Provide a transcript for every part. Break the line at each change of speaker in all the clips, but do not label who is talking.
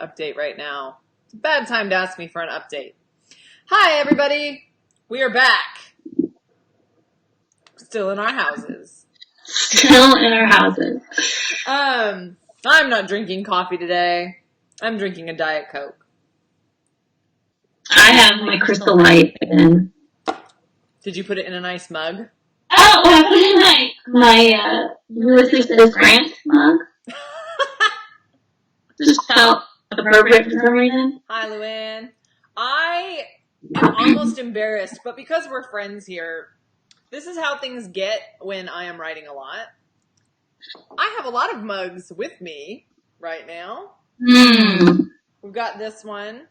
update right now. It's a bad time to ask me for an update. Hi, everybody. We are back. Still in our houses.
Still in our houses.
I'm not drinking coffee today. I'm drinking a Diet Coke.
I have my Crystal Light again.
Did you put it in a nice mug?
Oh, I put it in my Ulysses S. Grant mug. Just felt appropriate for some reason.
Hi, Luann. I am almost embarrassed, but because we're friends here, this is how things get when I am writing a lot. I have a lot of mugs with me right now. We've got this one.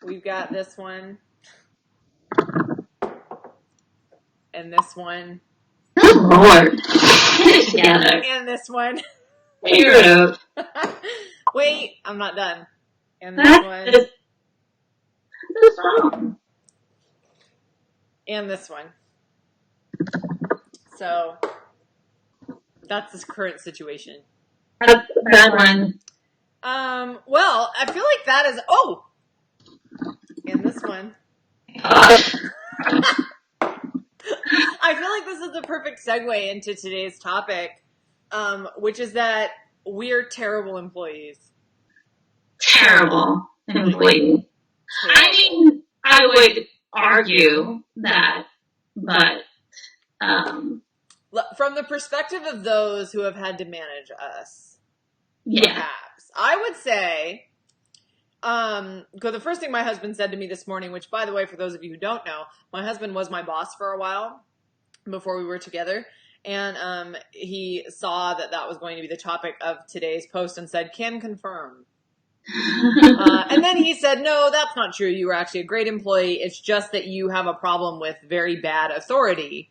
We've got this one. And this one.
Good Lord. Get it together.
And this one.
Figure it out.
Wait, I'm not done. And this one.
What's wrong?
And this one. So, that's the current situation.
That's a bad one.
Well, I feel like that is, and this one. I feel like this is the perfect segue into today's topic, which is that we're terrible employees.
Terrible employees. I mean, I would argue that, but
from the perspective of those who have had to manage us,
yeah.
Perhaps I would say, because the first thing my husband said to me this morning, which, by the way, for those of you who don't know, my husband was my boss for a while before we were together, and he saw that was going to be the topic of today's post and said, "Can confirm." And then he said, "No, that's not true. You were actually a great employee. It's just that you have a problem with very bad authority."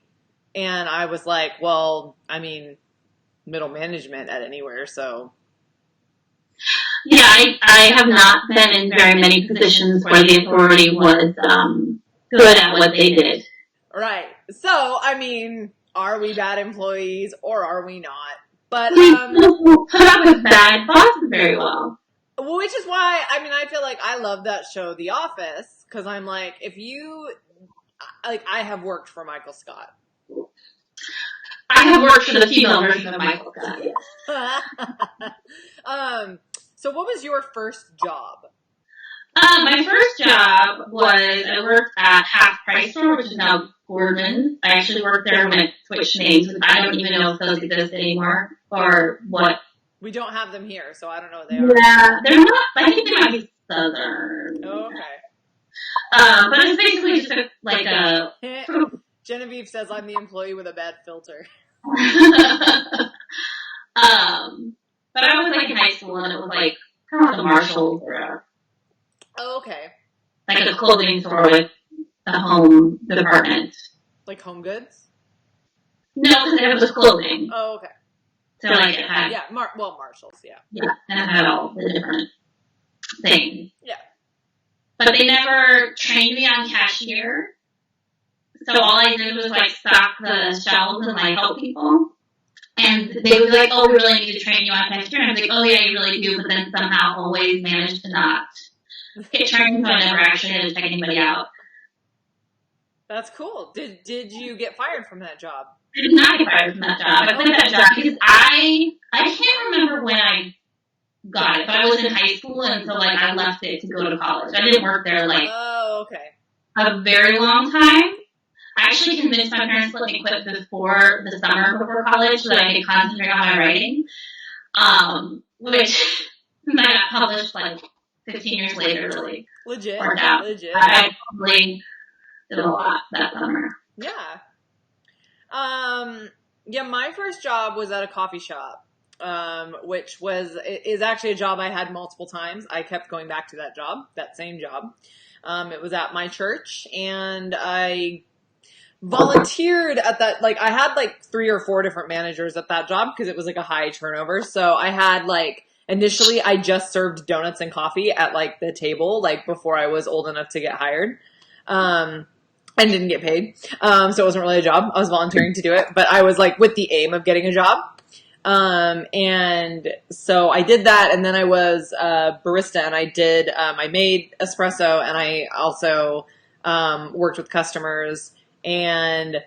And I was like, well, I mean, middle management at anywhere, so.
Yeah, I have not been in very many positions where the authority was good at what they did.
Right. So, I mean, are we bad employees or are we not? But
we put up with bad bosses very well.
Which is why, I mean, I feel like I love that show, The Office, because I'm like, I have worked for Michael Scott.
I have worked for the female version of Michael Scott.
So what was your first job?
My first job was I worked at Half Price Store, which is now Gordon's. I actually worked there when it switched names. I don't even know if those exist anymore or what.
We don't have them here, so I don't know what they are.
Yeah, they're not. I think they might be Southern.
Oh, okay.
But it's basically just like a.
Genevieve says I'm the employee with a bad filter.
But I was like in high school and it was like kind of like a Marshalls or like a clothing store with a home department.
Like Home Goods?
No, because it was clothing.
Oh, okay.
So like it had
Marshalls, yeah.
Yeah, and it had all the different things.
Yeah.
But they never trained me on cashier. So all I did was like stock the shelves and like help people. And they would be like, "Oh, we really need to train you on cashier." And I was like, "Oh yeah, you really do," but then somehow always managed to not get trained, so I never actually had to check anybody out.
That's cool. Did you get fired from that job?
I did not get fired from that job. I quit that job because I can't remember when I got it, but I was in high school, and so like I left it to go to college. I didn't work there like a very long time. I actually convinced my parents to let me quit before the summer before college so that I could concentrate on my writing. Which I got published like 15 years later, really.
Legit.
Worked out.
Legit.
I probably did a lot that summer.
Yeah. Yeah, my first job was at a coffee shop, which is actually a job I had multiple times. I kept going back to that same job. It was at my church, and I volunteered at that, like, I had like 3 or 4 different managers at that job because it was like a high turnover. So I had like, initially I just served donuts and coffee at like the table, like before I was old enough to get hired. And didn't get paid. So it wasn't really a job. I was volunteering to do it, but I was like with the aim of getting a job. And so I did that, and then I was a barista, and I made espresso, and I also worked with customers, and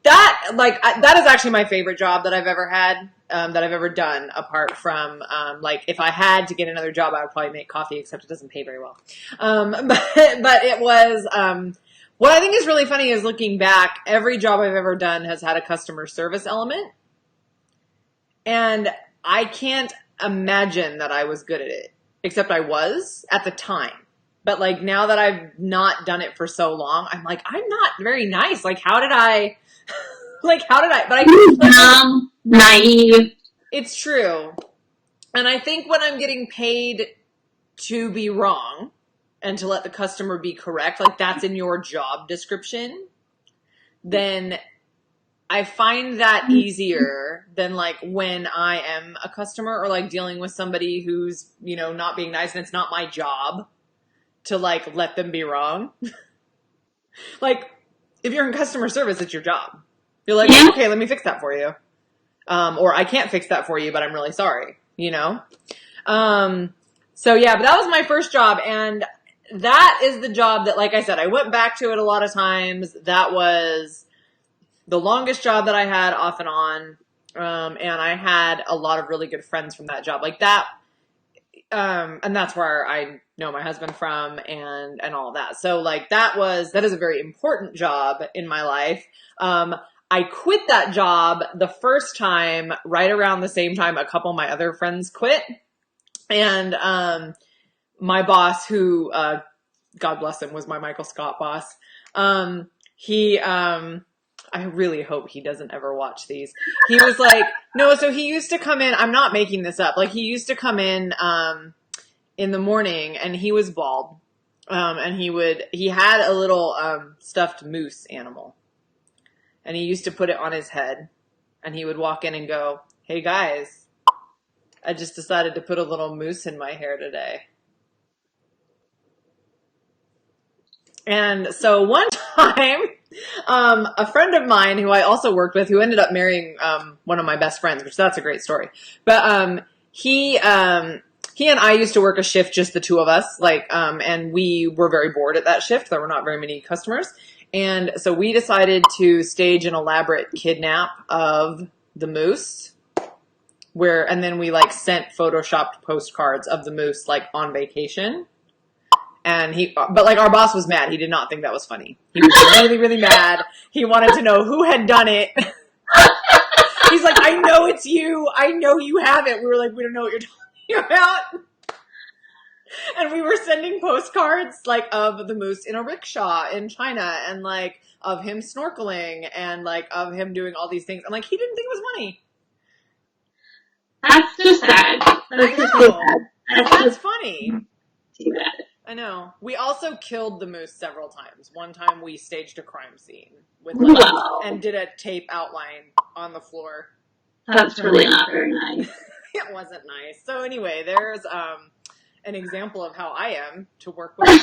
that is actually my favorite job that I've ever had, that I've ever done, apart from, if I had to get another job, I would probably make coffee, except it doesn't pay very well. But it was, what I think is really funny is looking back, every job I've ever done has had a customer service element. And I can't imagine that I was good at it, except I was at the time. But now that I've not done it for so long, I'm I'm not very nice. How did I, but
naive.
It's true. And I think when I'm getting paid to be wrong and to let the customer be correct, that's in your job description, then I find that easier than when I am a customer or dealing with somebody who's, not being nice, and it's not my job to let them be wrong. If you're in customer service, it's your job. You're okay, let me fix that for you. Or I can't fix that for you, but I'm really sorry, So yeah, but that was my first job, and that is the job that, like I said, I went back to it a lot of times. That was the longest job that I had off and on. And I had a lot of really good friends from that job. And that's where I know my husband from and all of that. So that is a very important job in my life. I quit that job the first time right around the same time a couple of my other friends quit. And, my boss, who, God bless him, was my Michael Scott boss. I really hope he doesn't ever watch these. He was no, so he used to come in, I'm not making this up. He used to come in the morning, and he was bald. And he had a little, stuffed moose animal, and he used to put it on his head, and he would walk in and go, "Hey guys, I just decided to put a little moose in my hair today." And so one time, a friend of mine who I also worked with, who ended up marrying one of my best friends, which that's a great story. But he and I used to work a shift, just the two of us, and we were very bored at that shift. There were not very many customers. And so we decided to stage an elaborate kidnap of the moose, and then we sent photoshopped postcards of the moose on vacation. And but our boss was mad. He did not think that was funny. He was really, really mad. He wanted to know who had done it. He's "I know it's you. I know you have it." We were "We don't know what you're talking about." And we were sending postcards of the moose in a rickshaw in China, and of him snorkeling, and of him doing all these things. And he didn't think it was funny.
That's so sad.
That's funny.
Too bad.
I know. We also killed the moose several times. One time we staged a crime scene with and did a tape outline on the floor.
That's really not very nice.
It wasn't nice. So anyway, there's an example of how I am to work with.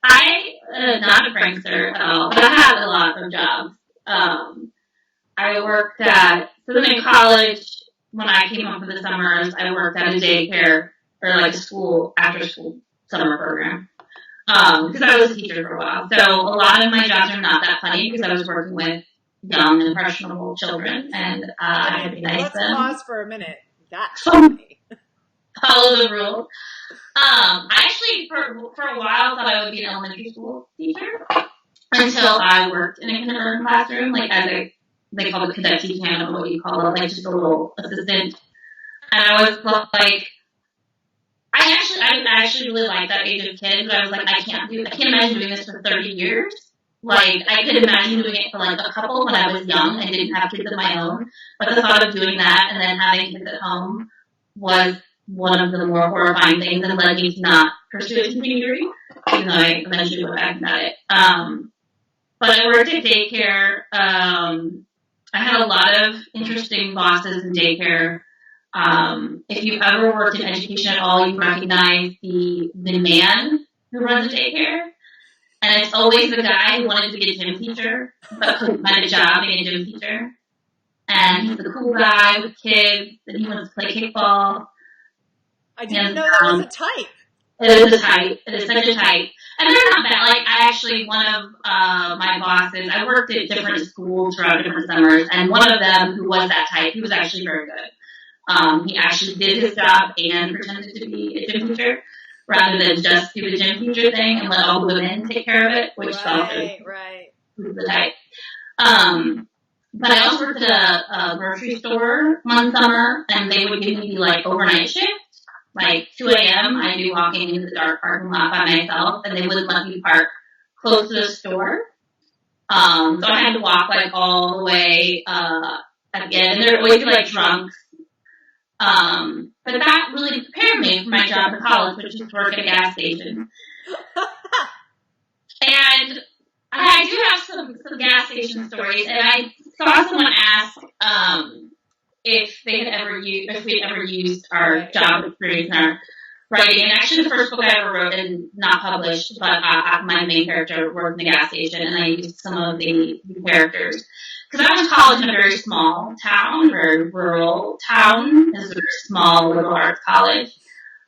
Not a prankster at all, but I had a lot of jobs. I worked so then in college, when I came home for the summers, I worked at a daycare, or after school summer program. Because I was a teacher for a while. So a lot of my jobs are not that funny, because I was working with young, impressionable children, and I had to be nice to them.
Let's pause for a minute. That's funny.
Follow the rules. I actually, for a while, thought I would be an elementary school teacher, until I worked in a kindergarten classroom, they call it cadet teaching, I don't know what you call it, just a little assistant. And I was I actually really like that age of kid, but I was I can't imagine doing this for 30 years. I could imagine doing it for a couple when I was young and didn't have kids of my own, but the thought of doing that and then having kids at home was one of the more horrifying things, and led me to not pursue a teaching degree, even though I eventually went back about it. But I worked at daycare. I had a lot of interesting bosses in daycare. If you've ever worked in education at all, you recognize the man who runs a daycare. And it's always the guy who wanted to be a gym teacher, but couldn't find a job being a gym teacher. and he's the cool guy with kids, and he wants to play kickball.
I didn't know that was a type.
It is a type. It is such a type. And they're not bad. Like, I actually, one of my bosses, I worked at different schools throughout different summers, and one of them who was that type, he was actually very good. He actually did his job and pretended to be a gym teacher, rather than just do the gym teacher thing and let all the women take care of it, which
right.
Was the type. But I also worked at a grocery store one summer, and they would give me like overnight shift. Like 2 a.m., I'd be walking in the dark parking lot by myself, and they wouldn't let me park close to the store. So I had to walk like all the way at the end, and there'd always be like drunks. But that really prepared me for my job in college, which is to work at a gas station. And I do have some gas station stories, and I saw someone ask if we had ever used our job experience in our writing. And actually, the first book I ever wrote, and not published, but my main character worked in the gas station, and I used some of the characters. Because I went to college in a very small town, very rural town. It was a very small liberal arts college.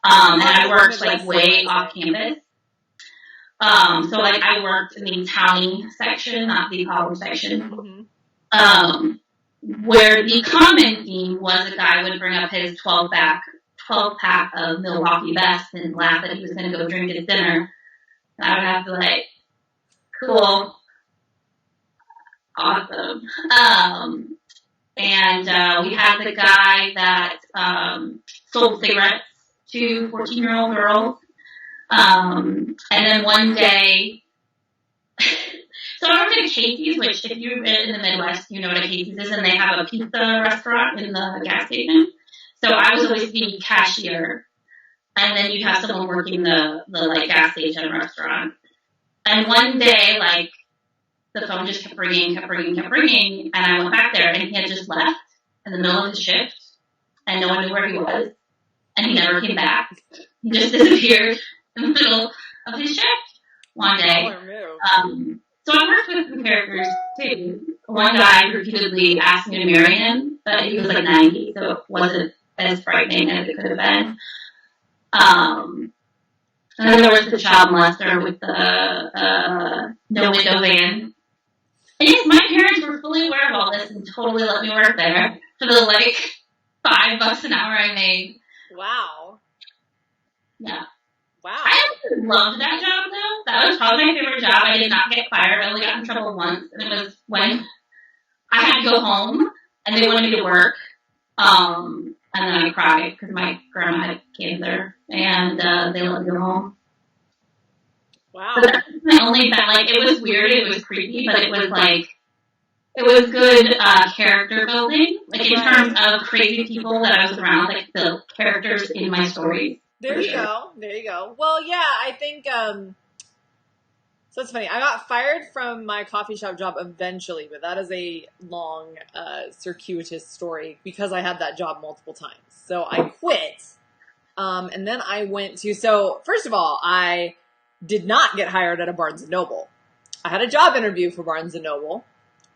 And I worked like way off campus. So like I worked in the county section, not the college section. Mm-hmm. Where the common theme was a guy would bring up his 12-pack of Milwaukee Best and laugh that he was going to go drink his dinner. And I would have to like, cool, awesome. And we had the guy that sold cigarettes to 14-year-old girls. And then one day, so I worked at Casey's, which if you're in the Midwest, you know what a Casey's is, and they have a pizza restaurant in the gas station. So I was always the cashier, and then you'd have someone working the like gas station restaurant. And one day, like, the phone just kept ringing, and I went back there, and he had just left in the middle of his shift, and no one knew where he was, and he never came back. He just disappeared in the middle of his shift one day. So I worked with some characters too. One guy repeatedly asked me to marry him, but he was like 90, so it wasn't as frightening as it could have been. And then there was the child molester with the no window van. And yes, my parents were fully aware of all this and totally let me work there for the like $5 an hour I made.
Wow.
Yeah.
Wow.
I actually loved that job, though. That was probably my favorite job. I did not get fired. I only got in trouble once, and it was when I had to go home, and they wanted me to work. And then I cried because my grandma had cancer, and they let me go home.
Wow.
So that's my only bad. Like, it was weird. It was creepy, but it was good character building. Like, in terms of crazy people that I was around, like the characters in my stories.
There you go. Well, yeah, I think, so it's funny. I got fired from my coffee shop job eventually, but that is a long, circuitous story because I had that job multiple times. So I quit. And then I went to, so first of all, I did not get hired at a Barnes & Noble. I had a job interview for Barnes & Noble.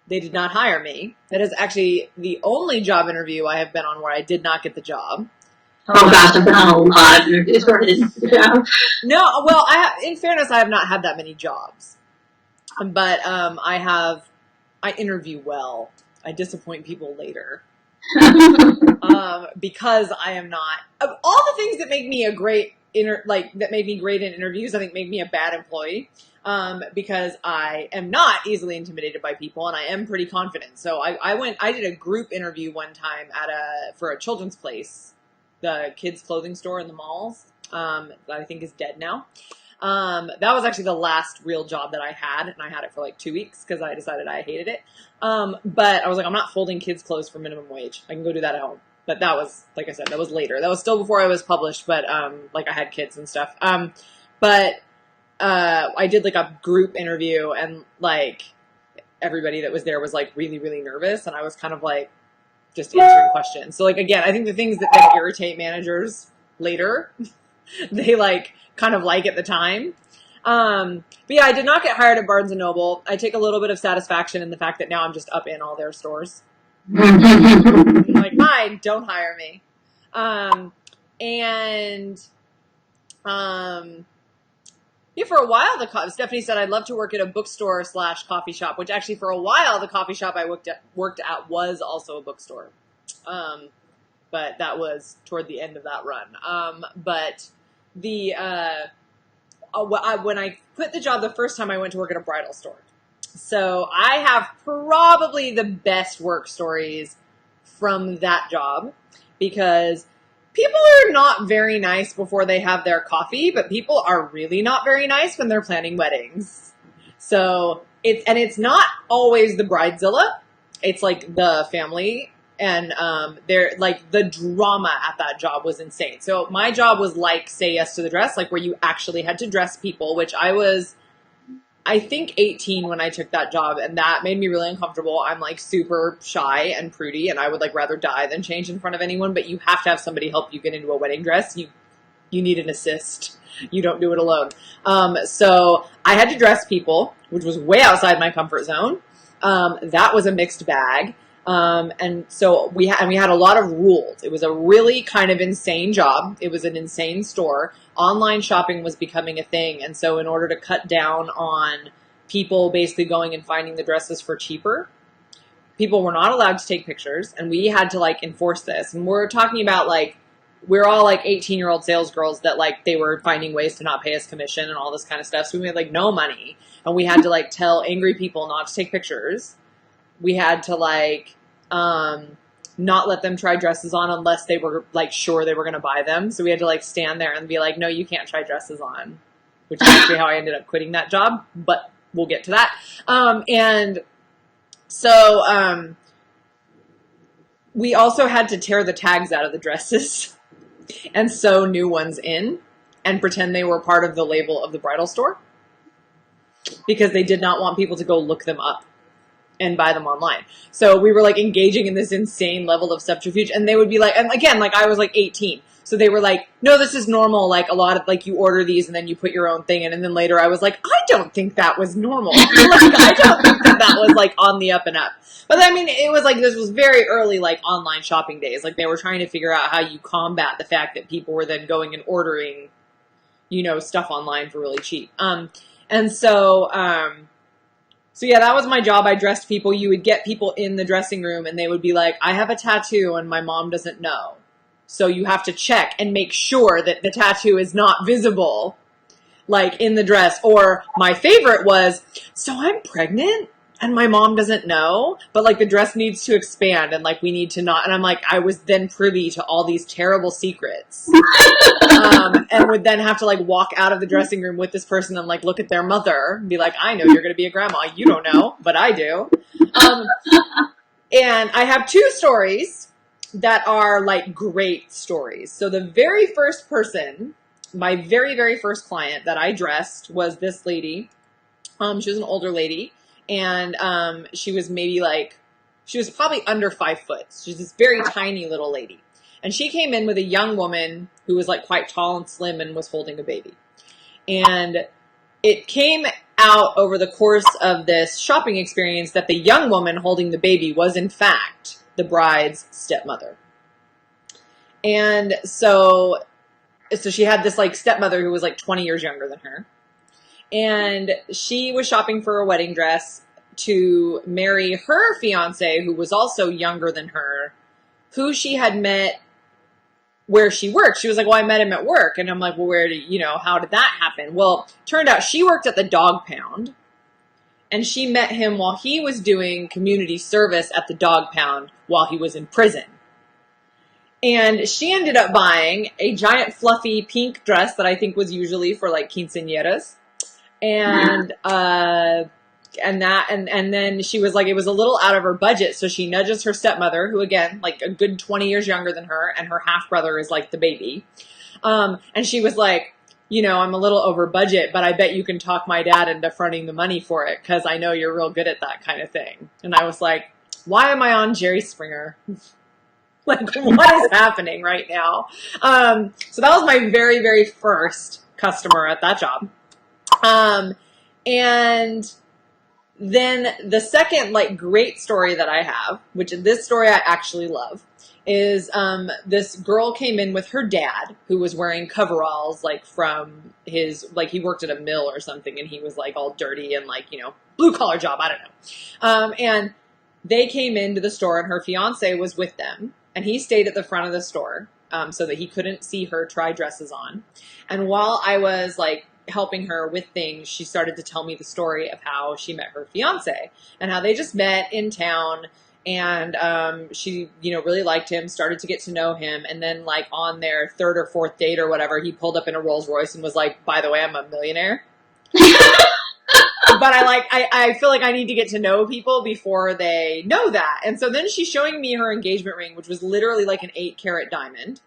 They did not hire me. That is actually the only job interview I have been on where I did not get the job.
Oh gosh, I've been on a lot of interviews where I didn't get the job.
No, well, in fairness, I have not had that many jobs. But I interview well. I disappoint people later. Because I am not, of all the things that make me that made me great in interviews, I think make me a bad employee. Because I am not easily intimidated by people and I am pretty confident. So I did a group interview one time for a children's place, the kids clothing store in the malls, that I think is dead now. That was actually the last real job that I had, and I had it for like 2 weeks because I decided I hated it. But I was like, I'm not folding kids' clothes for minimum wage. I can go do that at home. But that was, like I said, that was later. That was still before I was published, but like I had kids and stuff. But I did like a group interview, and like everybody that was there was like really, really nervous, and I was kind of like just answering questions. So like, again, I think the things that then irritate managers later, they like kind of like at the time. But yeah, I did not get hired at Barnes & Noble. I take a little bit of satisfaction in the fact that now I'm just up in all their stores. Like, fine, don't hire me. Yeah, for a while, Stephanie said, I'd love to work at a bookstore / coffee shop, which actually for a while, the coffee shop I worked at was also a bookstore. But that was toward the end of that run. But when I quit the job the first time, I went to work at a bridal store. So I have probably the best work stories from that job, because people are not very nice before they have their coffee, but people are really not very nice when they're planning weddings. So it's not always the bridezilla. It's like the family, and they're like, the drama at that job was insane. So my job was like Say Yes to the Dress, like where you actually had to dress people, which I was, I think, 18 when I took that job, and that made me really uncomfortable. I'm like super shy and prudy, and I would like rather die than change in front of anyone, but you have to have somebody help you get into a wedding dress. You need an assist. You don't do it alone. So I had to dress people, which was way outside my comfort zone. That was a mixed bag. And so we had a lot of rules. It was a really kind of insane job. It was an insane store. Online shopping was becoming a thing. And so in order to cut down on people basically going and finding the dresses for cheaper, people were not allowed to take pictures, and we had to like enforce this. And we're talking about like, we're all like 18-year-old sales girls that like, they were finding ways to not pay us commission and all this kind of stuff. So we made like no money, and we had to like tell angry people not to take pictures. We had to like, not let them try dresses on unless they were like sure they were going to buy them. So we had to like stand there and be like, no, you can't try dresses on, which is actually how I ended up quitting that job, but we'll get to that. And so, we also had to tear the tags out of the dresses and sew new ones in and pretend they were part of the label of the bridal store, because they did not want people to go look them up and buy them online. So we were like engaging in this insane level of subterfuge, and they would be like, and again, like I was like 18. So they were like, no, this is normal. Like a lot of like, you order these and then you put your own thing in. And then later I was like, I don't think that was normal. Like, I don't think that was like on the up and up. But I mean, it was like, this was very early, like online shopping days. Like they were trying to figure out how you combat the fact that people were then going and ordering, you know, stuff online for really cheap. So yeah, that was my job. I dressed people. You would get people in the dressing room and they would be like, I have a tattoo and my mom doesn't know. So you have to check and make sure that the tattoo is not visible, like in the dress. Or my favorite was, so I'm pregnant and my mom doesn't know, but like the dress needs to expand and like we need to not. And I'm like, I was then privy to all these terrible secrets. And would then have to like walk out of the dressing room with this person and like look at their mother and be like, I know you're going to be a grandma. You don't know, but I do. And I have two stories that are like great stories. So the very first person, my very, very first client that I dressed was this lady. She was an older lady, and she was probably under 5 foot. She's this very tiny little lady. And she came in with a young woman who was like quite tall and slim and was holding a baby. And it came out over the course of this shopping experience that the young woman holding the baby was in fact the bride's stepmother. And so she had this like stepmother who was like 20 years younger than her. And she was shopping for a wedding dress to marry her fiance, who was also younger than her, who she had met where she worked. She was like, well, I met him at work. And I'm like, well, how did that happen? Well, turned out she worked at the dog pound, and she met him while he was doing community service at the dog pound while he was in prison. And she ended up buying a giant fluffy pink dress that I think was usually for like quinceañeras. And then she was like, it was a little out of her budget. So she nudges her stepmother, who again, like a good 20 years younger than her, and her half brother is like the baby. And she was like, I'm a little over budget, but I bet you can talk my dad into fronting the money for it, 'cause I know you're real good at that kind of thing. And I was like, why am I on Jerry Springer? Like, what is happening right now? So that was my very, very first customer at that job. And then the second, like, great story that I have, which this story I actually love, is this girl came in with her dad, who was wearing coveralls, like, from his, like, he worked at a mill or something, and he was, like, all dirty and, like, you know, blue-collar job, I don't know. And they came into the store, and her fiance was with them, and he stayed at the front of the store so that he couldn't see her try dresses on. And while I was, like, helping her with things, she started to tell me the story of how she met her fiance and how they just met in town. And she, you know, really liked him, started to get to know him. And then, like, on their third or fourth date or whatever, he pulled up in a Rolls Royce and was like, by the way, I'm a millionaire. But I feel like I need to get to know people before they know that. And so then she's showing me her engagement ring, which was literally like an 8-carat diamond.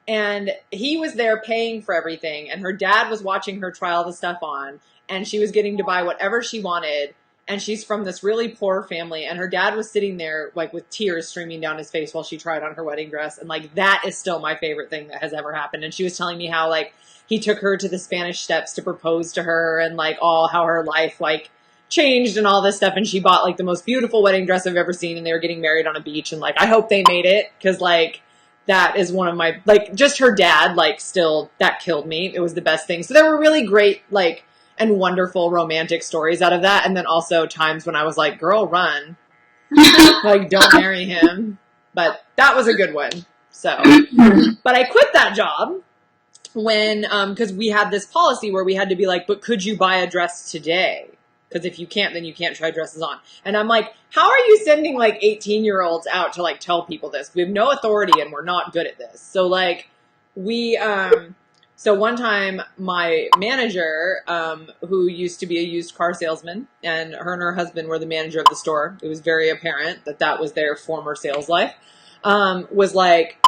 And he was there paying for everything. And her dad was watching her try all the stuff on. And she was getting to buy whatever she wanted. And she's from this really poor family. And her dad was sitting there, like, with tears streaming down his face while she tried on her wedding dress. And, like, that is still my favorite thing that has ever happened. And she was telling me how, like, he took her to the Spanish Steps to propose to her. And, like, all how her life, like, changed and all this stuff. And she bought, like, the most beautiful wedding dress I've ever seen. And they were getting married on a beach. And, like, I hope they made it. Because, like, that is one of my, like, just her dad, like, still, that killed me. It was the best thing. So there were really great, like, and wonderful romantic stories out of that. And then also times when I was like, girl, run. Like, don't marry him. But that was a good one. So, but I quit that job when, because we had this policy where we had to be like, but could you buy a dress today? Because if you can't, then you can't try dresses on. And I'm like, how are you sending, like, 18-year-olds out to, like, tell people this? We have no authority and we're not good at this. So, like, so one time my manager, who used to be a used car salesman, and her husband were the manager of the store, it was very apparent that that was their former sales life, was like,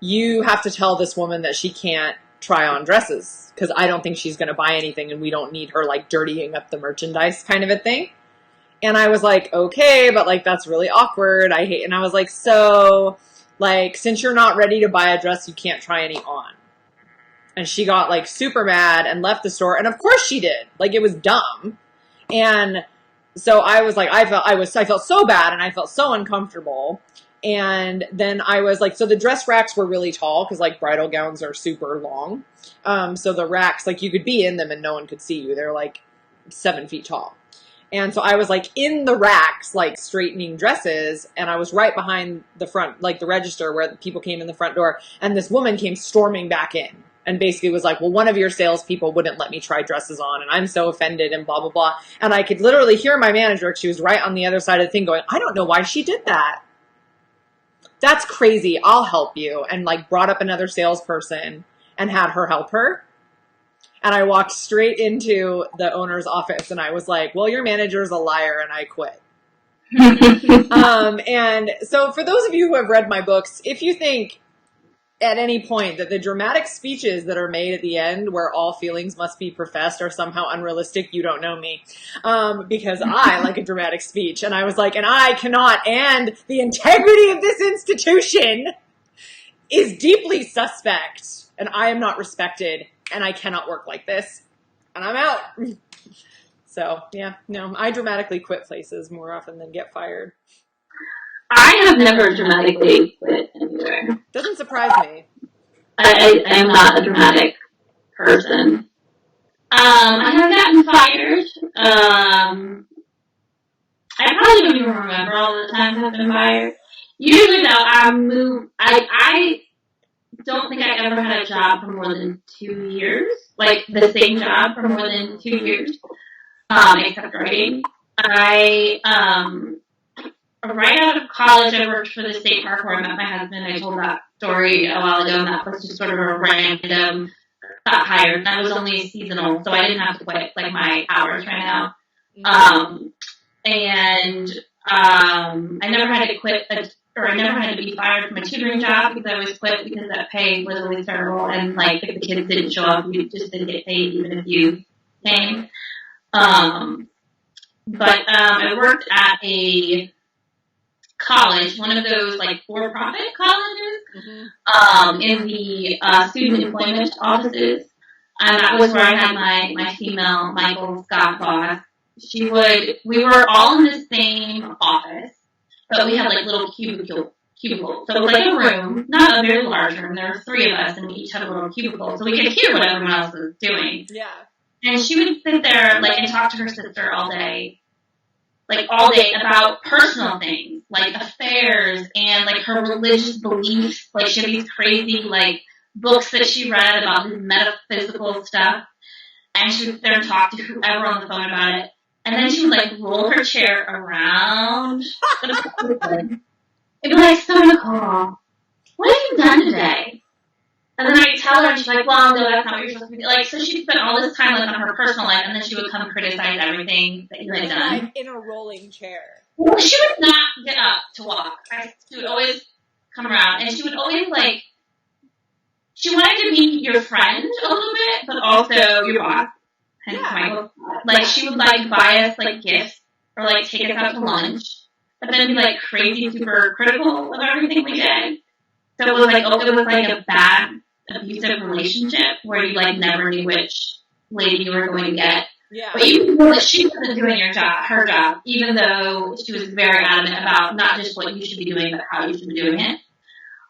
you have to tell this woman that she can't try on dresses because I don't think she's going to buy anything and we don't need her, like, dirtying up the merchandise kind of a thing. And I was like, okay, but, like, that's really awkward. And I was like, so, like, since you're not ready to buy a dress, you can't try any on. And she got, like, super mad and left the store. And of course she did. Like, it was dumb. And so I was like, I felt so bad and I felt so uncomfortable. And then I was like, so the dress racks were really tall because, like, bridal gowns are super long. So the racks, like, you could be in them and no one could see you. They're, like, 7 feet tall. And so I was, like, in the racks, like, straightening dresses, and I was right behind the front, like, the register where the people came in the front door, and this woman came storming back in and basically was like, well, one of your salespeople wouldn't let me try dresses on, and I'm so offended, and blah, blah, blah. And I could literally hear my manager, she was right on the other side of the thing, going, I don't know why she did that. That's crazy. I'll help you. And, like, brought up another salesperson and had her help her. And I walked straight into the owner's office and I was like, well, your manager's a liar, and I quit. And so for those of you who have read my books, if you think at any point that the dramatic speeches that are made at the end where all feelings must be professed are somehow unrealistic, you don't know me. Because I like a dramatic speech. And I was like, and I cannot, and the integrity of this institution is deeply suspect, and I am not respected, and I cannot work like this, and I'm out. So, yeah, no, I dramatically quit places more often than get fired.
I have never dramatically quit anywhere.
Doesn't surprise me.
I am not a dramatic person. I have gotten fired. I probably don't even remember all the times I've been fired. Usually, though, I don't think I ever had a job for more than 2 years. Like, the same job for more than 2 years. Except writing. Right out of college, I worked for the state park where I met my husband. I told that story a while ago, and that was just sort of a random got hired. That was only seasonal, so I didn't have to quit, like, my hours right now. I never had to quit, I never had to be fired from a tutoring job because I always quit because that pay was always terrible, and, like, if the kids didn't show up, you just didn't get paid even if you came. But I worked at a college, one of those, like, for-profit colleges, in the student employment offices. And that was where I had my female Michael Scott boss. we were all in the same office, but we had like little cubicles. So it was like a room, not a very large room. There were 3 of us, and we each had a little cubicle, so we could hear what everyone else was doing.
Yeah.
And she would sit there, like, and talk to her sister all day about personal things, like affairs and like her religious beliefs. Like she had these crazy like books that she read about this metaphysical stuff, and she would sit there and talk to whoever on the phone about it. And then she would like roll her chair around the It'd be like, so Nicole, what have you done today? And then I'd tell her, and she's like, well, no, that's not what you're supposed to do. Like, so she'd spend all this time, like, on her personal life, and then she would come criticize everything that you had done.
Like, in a rolling chair.
Well, she would not get up to walk. She would always come around, and she would always, like, she wanted to be your friend a little bit, but also your boss.
Yeah.
Like, she would, like, buy us, like, gifts, or, like, take us out to lunch, but then be, like, crazy, super critical of everything we did. So it was like a bad, abusive relationship where you, like, never knew which lady you were going to get.
Yeah.
But you knew that she wasn't doing her job, even though she was very adamant about not just what you should be doing, but how you should be doing it.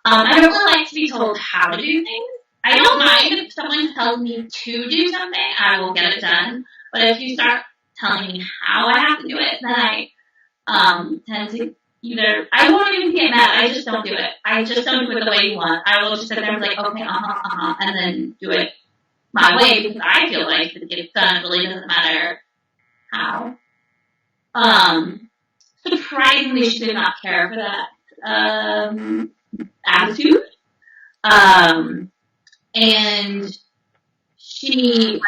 I don't really like to be told how to do things. I don't mind if someone tells me to do something, I will get it done. But if you start telling me how I have to do it, then I tend to I won't even get mad, I just don't do it. I just don't do it the way you want. I will just sit there and be like, okay, and then do it my way, because I feel like if it gets done, it really doesn't matter how. Surprisingly, she did not care for that attitude. And she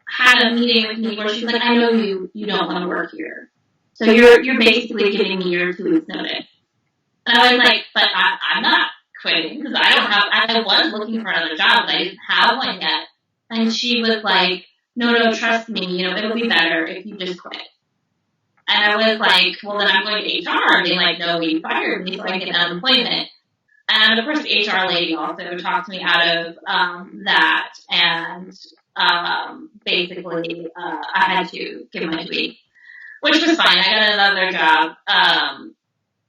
had a meeting with me where she's like, I know you don't want to work here. So you're basically giving me your 2 weeks notice. And I was like, but I'm not quitting, because I was looking for another job, but I didn't have one yet. And she was like, no, trust me, it'll be better if you just quit. And I was like, well, then I'm going to HR, and being like, no, you fired me so I can get unemployment. And of course, the HR lady also talked me out of that, and basically I had to give my 2 weeks. Which was fine. I got another job.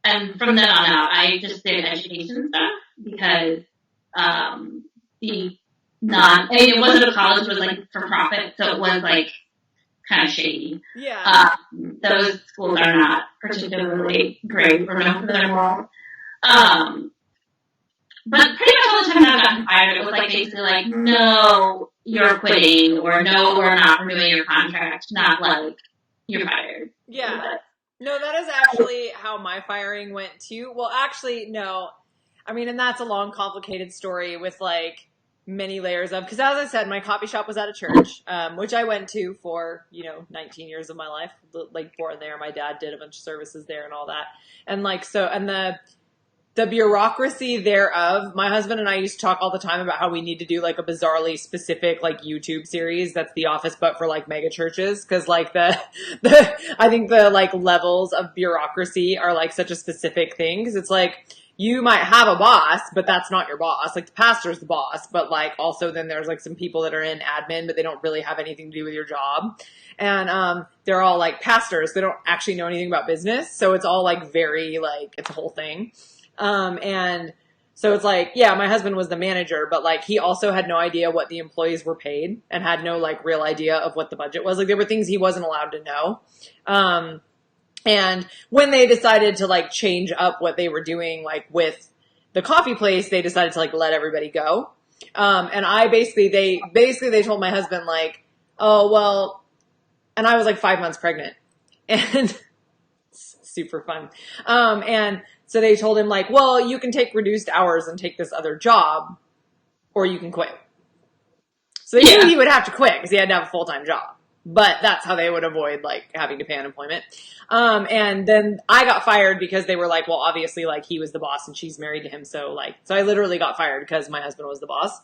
And from then on out, I just did education stuff because it wasn't a college, it was like for profit, so it was like kind of shady.
Yeah.
Those schools are not particularly great or known for their morals. But pretty much all the time I've gotten fired, it was like basically like, no, you're quitting, or no, we're not renewing your contract, not like, you're fired.
Yeah. No, that is actually how my firing went too. Well, actually, no. I mean, and that's a long, complicated story with like many layers of, because as I said, my coffee shop was at a church, which I went to for, 19 years of my life. Like born there, my dad did a bunch of services there and all that. And like, so, and the bureaucracy thereof, my husband and I used to talk all the time about how we need to do like a bizarrely specific like YouTube series that's The Office but for like mega churches, because like I think the like levels of bureaucracy are like such a specific thing, because it's like you might have a boss, but that's not your boss. Like the pastor's the boss, but like also then there's like some people that are in admin, but they don't really have anything to do with your job. And they're all like pastors. They don't actually know anything about business. So it's all like very like, it's a whole thing. And so it's like, yeah, my husband was the manager, but like he also had no idea what the employees were paid and had no like real idea of what the budget was. Like there were things he wasn't allowed to know. And when they decided to like change up what they were doing, like with the coffee place, they decided to like let everybody go. And they told my husband like, oh, well, and I was like 5 months pregnant and super fun. And so they told him like, well, you can take reduced hours and take this other job, or you can quit. So they knew he would have to quit because he had to have a full-time job. But that's how they would avoid like having to pay unemployment. And then I got fired because they were like, well, obviously like he was the boss and she's married to him. So I literally got fired because my husband was the boss.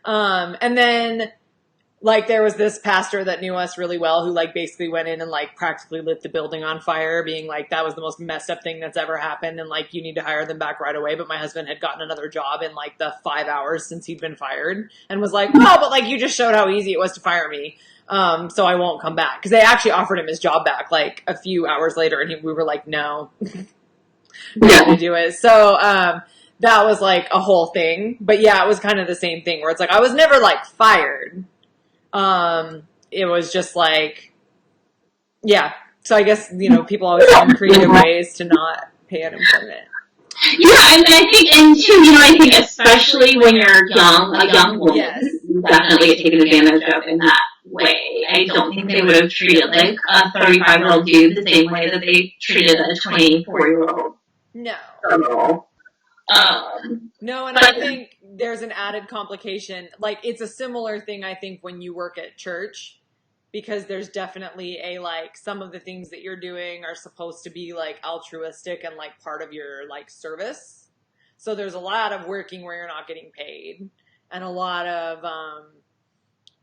And then like there was this pastor that knew us really well who like basically went in and like practically lit the building on fire, being like, that was the most messed up thing that's ever happened. And like, you need to hire them back right away. But my husband had gotten another job in like the 5 hours since he'd been fired and was like, well, but like you just showed how easy it was to fire me. So I won't come back. Cause they actually offered him his job back like a few hours later. And we were like, no, not to do it. So, that was like a whole thing. But yeah, it was kind of the same thing where it's like, I was never like fired. It was just like, yeah. So I guess, you know, people always find creative ways to not pay unemployment.
Yeah, and I think, and too, you know, I think especially when you're young, a young woman,
yes.
You definitely get taken advantage of in that way. I don't think they would have treated like a 35-year-old dude the same way that they treated a 24-year-old.
No.
Girl.
No, and I think there's an added complication. Like, it's a similar thing, I think, when you work at church, because there's definitely like, some of the things that you're doing are supposed to be, like, altruistic and, like, part of your, like, service. So there's a lot of working where you're not getting paid, and a lot of,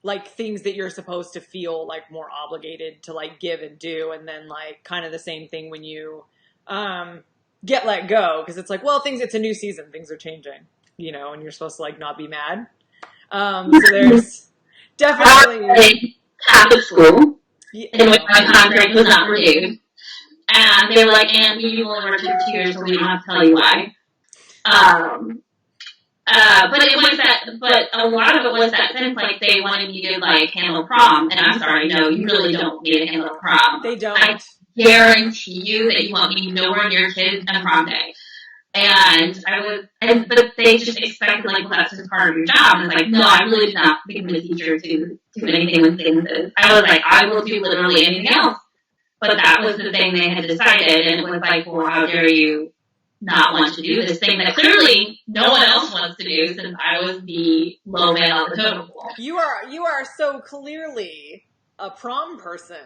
like, things that you're supposed to feel, like, more obligated to, like, give and do, and then, like, kind of the same thing when you, get let go, because it's like, well, it's a new season, things are changing, you know, and you're supposed to like not be mad. So there's definitely
Catholic school in which my contract was not renewed, and they were like, "And you only worked for 2 years, so we don't have to tell you why." But it was that, but a lot of it was that sense, like they wanted me to like handle prom, and I'm sorry, no, you really don't need to handle prom.
They don't.
Guarantee you that you want me nowhere near kids and prom day. But they just expected, like, well, that's just part of your job. And it's like, no, I really did not become a teacher to do anything with things. I was like, I will do literally anything else. But that was the thing they had decided, and it was like, well, how dare you not want to do this thing that clearly no one else wants to do, since I was the low man on the totem pole.
You are so clearly a prom person.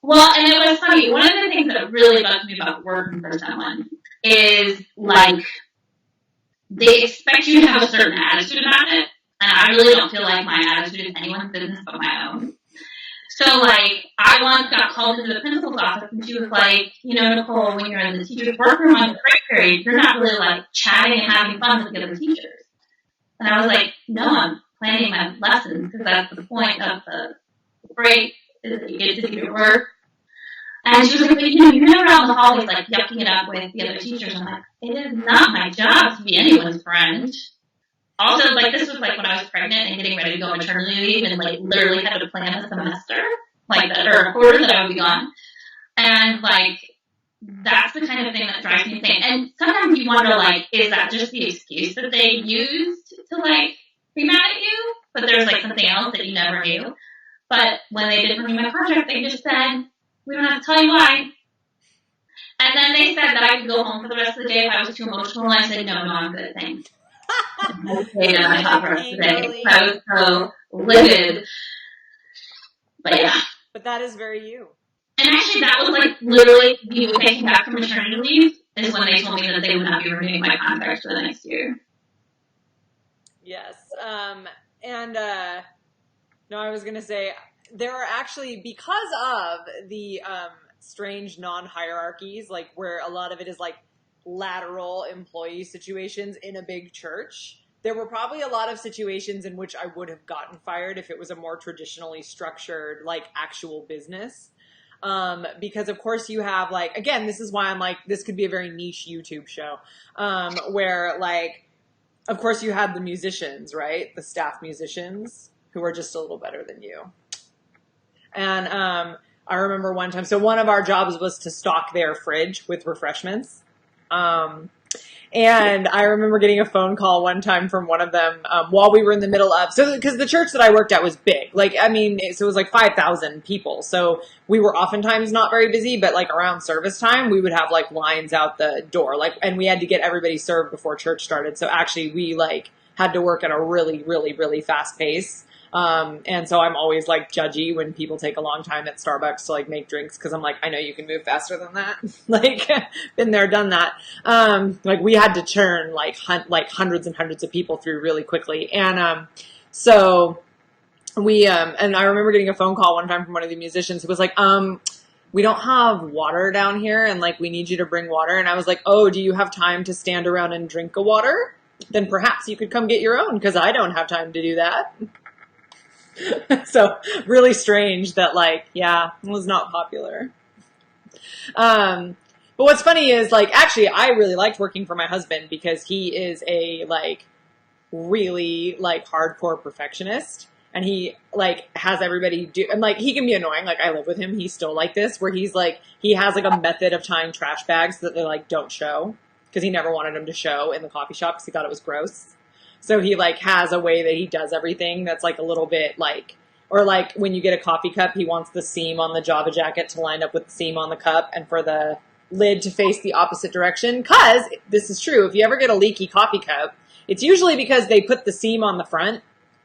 Well, and it was funny. One of the things that really bugs me about working for someone is, like, they expect you to have a certain attitude about it, and I really don't feel like my attitude is anyone's business but my own. So, like, I once got called into the principal's office, and she was like, you know, Nicole, when you're in the teacher's workroom on the break period, you're not really, like, chatting and having fun with the other teachers. And I was like, no, I'm planning my lessons, because that's the point of the break, is that you get to do your work. And she was like, but you know, you're never out in the hallways, like, yucking it up with the other teachers. I'm like, it is not my job to be anyone's friend. Also, like, this was, like, when I was pregnant and getting ready to go on maternity leave and, like, literally had to plan a semester, like, or a quarter that I would be gone. And, like, that's the kind of thing that drives me insane. And sometimes you wonder, like, is that just the excuse that they used to, like, be mad at you? But there's, like, something else that you never knew. But when they didn't renew my contract, they just said, we don't have to tell you why. And then they said that I could go home for the rest of the day if I was too emotional. And I said, no, I'm good, thanks. I stayed on my top for the rest of the day. I was so livid. But yeah.
But that is very you.
And actually, that was like literally the week I came back from maternity leave is when they told me that they would not be renewing my contract for the next year.
Yes. No, I was going to say, there are actually, because of the strange non-hierarchies, like where a lot of it is like lateral employee situations in a big church, there were probably a lot of situations in which I would have gotten fired if it was a more traditionally structured, like, actual business. Because of course you have, like, again, this is why I'm like, this could be a very niche YouTube show, where, like, of course you have the musicians, right? The staff musicians who are just a little better than you. And I remember one time, so one of our jobs was to stock their fridge with refreshments. And I remember getting a phone call one time from one of them while we were in the middle of, so because the church that I worked at was big, like, I mean, so it was like 5,000 people. So we were oftentimes not very busy, but like around service time, we would have like lines out the door, like, and we had to get everybody served before church started. So actually we like had to work at a really, really, really fast pace. And so I'm always like judgy when people take a long time at Starbucks to like make drinks. Cause I'm like, I know you can move faster than that. Like been there, done that. Like we had to churn like hundreds and hundreds of people through really quickly. And, so and I remember getting a phone call one time from one of the musicians who was like, we don't have water down here, and like we need you to bring water. And I was like, oh, do you have time to stand around and drink a water? Then perhaps you could come get your own, because I don't have time to do that. So really strange that like, yeah, it was not popular. But what's funny is like, actually, I really liked working for my husband because he is a like really like hardcore perfectionist. And he, like, has everybody do, and, like, he can be annoying. Like, I live with him. He's still like this, where he's, like, he has, like, a method of tying trash bags so that they, like, don't show. Because he never wanted them to show in the coffee shop because he thought it was gross. So he, like, has a way that he does everything that's, like, a little bit, like, or, like, when you get a coffee cup, he wants the seam on the Java jacket to line up with the seam on the cup and for the lid to face the opposite direction. Because, this is true, if you ever get a leaky coffee cup, it's usually because they put the seam on the front.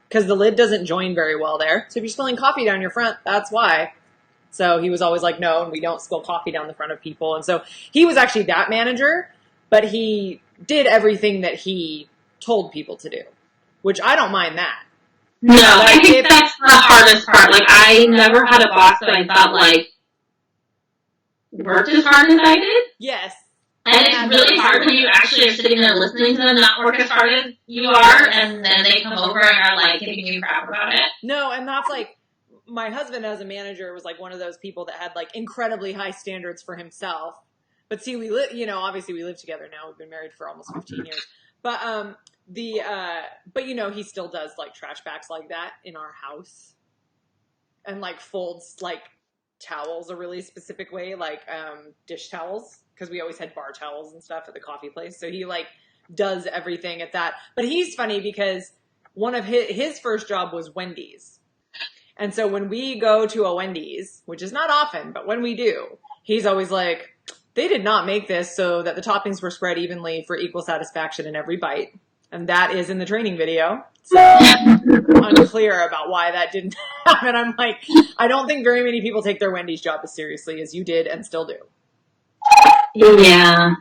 Because the lid doesn't join very well there. So if you're spilling coffee down your front, that's why. So he was always like, no, and we don't spill coffee down the front of people. And so he was actually that manager, but he did everything that he told people to do, which I don't mind that.
No, like, I think that's the hardest part. Like, I never had a boss that I thought, like, worked as hard as I did.
Yes.
And it's really hard when you actually are sitting there listening to them not work as hard as you are, and then they come over and are, like, giving you crap about it.
No, and that's, like, my husband as a manager was, like, one of those people that had, like, incredibly high standards for himself. But see, we live, you know, obviously we live together now. We've been married for almost 15 years. But, but, you know, he still does, like, trash bags like that in our house. And, like, folds, like, towels a really specific way, like, dish towels. Because we always had bar towels and stuff at the coffee place. So he, like, does everything at that. But he's funny because one of his first job was Wendy's. And so when we go to a Wendy's, which is not often, but when we do, he's always like, they did not make this so that the toppings were spread evenly for equal satisfaction in every bite. And that is in the training video. So unclear about why that didn't happen. I'm like, I don't think very many people take their Wendy's job as seriously as you did and still do.
Yeah.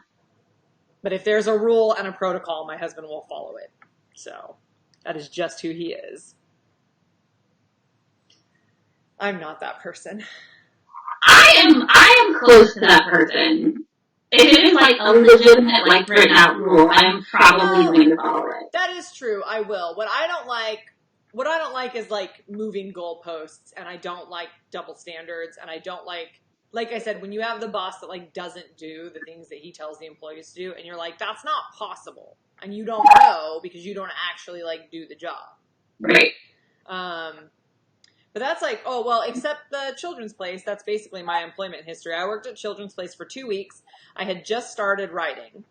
But if there's a rule and a protocol, my husband will follow it. So that is just who he is. I'm not that person.
I am close to that person. If it is like a legitimate, like, written out rule, I'm probably going to follow it.
That is true. I will. What I don't like is like moving goalposts, and I don't like double standards, and I don't like I said, when you have the boss that like doesn't do the things that he tells the employees to do, and you're like, that's not possible, and you don't know because you don't actually like do the job.
Right.
But that's like, oh, well, except the Children's Place, that's basically my employment history. I worked at Children's Place for 2 weeks. I had just started writing.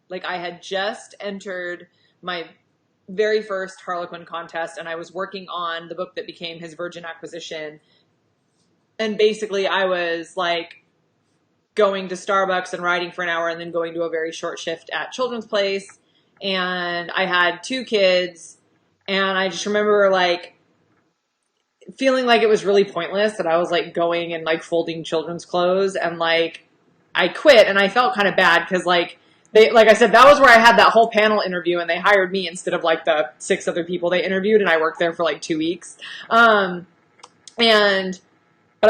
Like, I had just entered my very first Harlequin contest, and I was working on the book that became his Virgin Acquisition. And basically, I was, like, going to Starbucks and writing for an hour and then going to a very short shift at Children's Place. And I had 2 kids, and I just remember, like, feeling like it was really pointless that I was, like, going and, like, folding children's clothes, and, like, I quit, and I felt kind of bad, because, like, like I said, that was where I had that whole panel interview, and they hired me instead of, like, the 6 other people they interviewed, and I worked there for, like, 2 weeks. But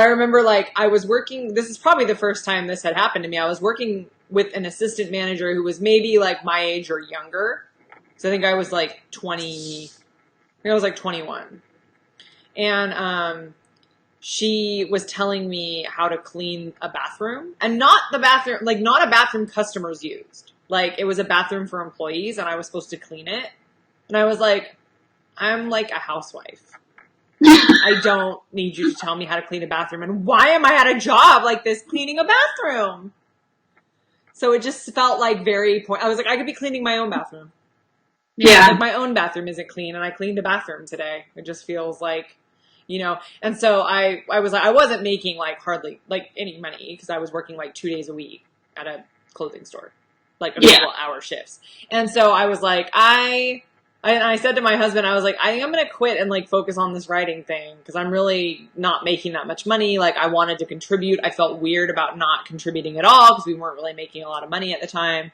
I remember, like, I was working, this is probably the first time this had happened to me, I was working with an assistant manager who was maybe, like, my age or younger, so I think I was, like, 21. And she was telling me how to clean a bathroom. And not the bathroom, like, not a bathroom customers used. Like, it was a bathroom for employees, and I was supposed to clean it. And I was like, I'm, like, a housewife. I don't need you to tell me how to clean a bathroom. And why am I at a job like this cleaning a bathroom? So it just felt, like, very I was like, I could be cleaning my own bathroom.
Yeah.
Like, my own bathroom isn't clean, and I cleaned a bathroom today. It just feels like, you know, and so I was like, I wasn't making, like, hardly, like, any money, because I was working, like, 2 days a week at a clothing store, like, a couple hour shifts. And so I was like, I said to my husband, I was like, I think I'm going to quit and, like, focus on this writing thing, because I'm really not making that much money. Like, I wanted to contribute. I felt weird about not contributing at all, because we weren't really making a lot of money at the time.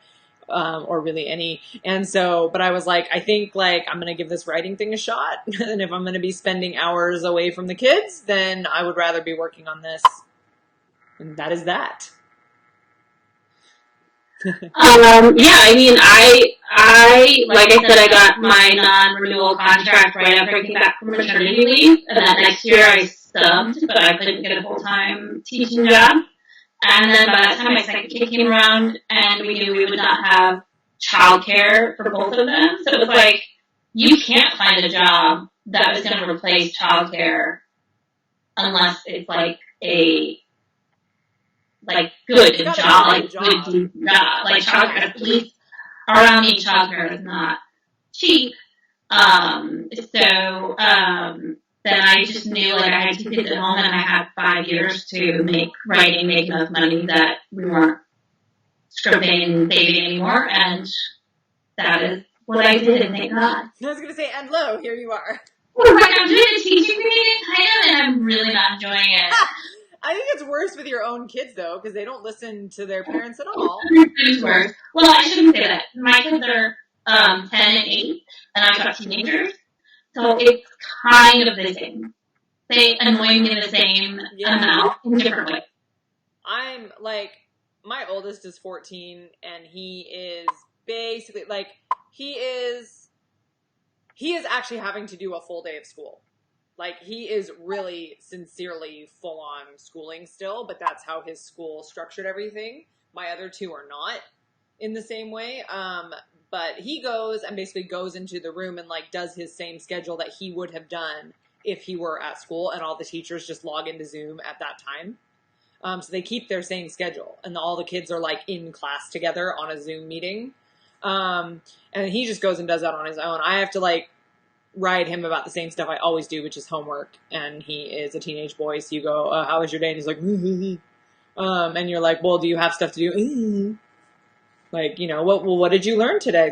or really any. And so, but I was like, I think like I'm going to give this writing thing a shot. And if I'm going to be spending hours away from the kids, then I would rather be working on this. And that is that.
Yeah, I mean, I like I said, I got my non-renewal contract right after I came back from maternity leave, and that next year I subbed, but I couldn't get a full-time teaching job. And then by the time my second kid came around, and we knew we would not have childcare for both of them, so it was like, you can't find a job that is going to replace childcare unless it's like a good job, like good deep job. Like childcare, at least around me, childcare is not cheap. Then I just knew like I had 2 kids at home and I had 5 years to make enough money that we weren't scripting and saving anymore, and that is what I did, and thank God.
I was going to say, and lo, here you are.
Like, I'm doing the teaching thing, kind of, and I'm really not enjoying it.
I think it's worse with your own kids, though, because they don't listen to their parents at all.
It's worse. Well, I shouldn't say that. My kids are 10 and 8, and I've got teenagers, so it's kind of the same. They annoy me the same amount in different ways.
I'm, like, my oldest is 14, and he is basically, like, he is actually having to do a full day of school. Like, he is really sincerely full-on schooling still, but that's how his school structured everything. My other 2 are not in the same way. But he goes and basically goes into the room and, like, does his same schedule that he would have done if he were at school, and all the teachers just log into Zoom at that time. So they keep their same schedule, and all the kids are, like, in class together on a Zoom meeting. And he just goes and does that on his own. I have to, like, write him about the same stuff I always do, which is homework. And he is a teenage boy, so you go, how was your day? And he's like, and you're like, well, do you have stuff to do? Like, you know, what did you learn today?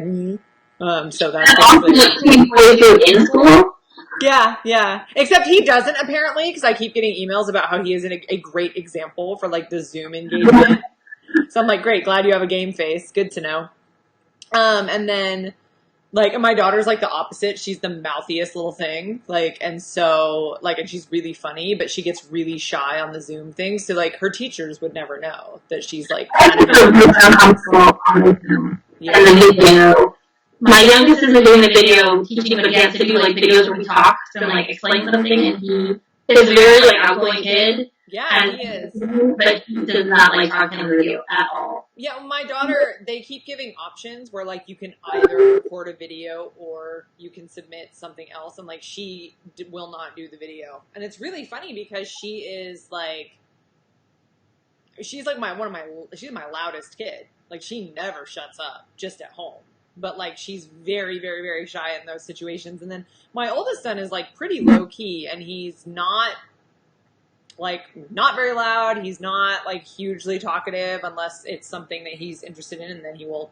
So that's basically
in school.
Yeah. Except he doesn't, apparently, because I keep getting emails about how he is a great example for, like, the Zoom engagement. So I'm like, great, glad you have a game face. Good to know. And then, like, my daughter's, like, the opposite. She's the mouthiest little thing. Like, and so, like, and she's really funny, but she gets really shy on the Zoom thing. So, like, her teachers would never know that she's, like, kind of
yeah. And the video. My youngest isn't doing the video teaching, but he has to do, like, videos where he talks and, like, explain something, and he is a very, like, outgoing kid.
Yeah, he is.
But he does not like talking on the video at all.
Yeah, my daughter, they keep giving options where, like, you can either record a video or you can submit something else. And, like, she will not do the video. And it's really funny because she's like she's my loudest kid. Like, she never shuts up just at home. But, like, she's very, very, very shy in those situations. And then my oldest son is, like, pretty low key, and he's not very loud. He's not, like, hugely talkative unless it's something that he's interested in, and then he will,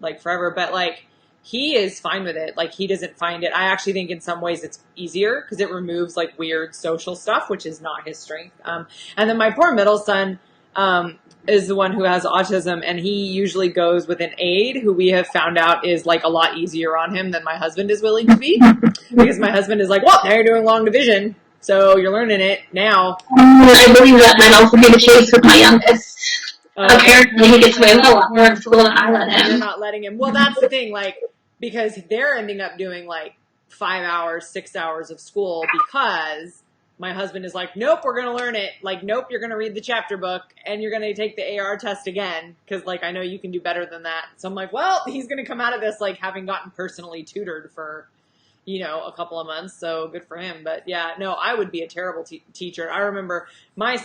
like, forever. But, like, he is fine with it. Like, he doesn't find it. I actually think in some ways it's easier because it removes, like, weird social stuff, which is not his strength. And then my poor middle son is the one who has autism, and he usually goes with an aide who we have found out is, like, a lot easier on him than my husband is willing to be, because my husband is like, well, now you're doing long division. So you're learning it now.
I believe that might also be the case with my youngest. Apparently he gets away with a lot more in school than I let him.
You're not letting him. Well, that's the thing, like, because they're ending up doing, like, 5 hours, 6 hours of school because my husband is like, nope, we're going to learn it. Like, nope, you're going to read the chapter book and you're going to take the AR test again because, like, I know you can do better than that. So I'm like, well, he's going to come out of this, like, having gotten personally tutored for, you know, a couple of months, so good for him. But yeah, no, I would be a terrible teacher. I remember my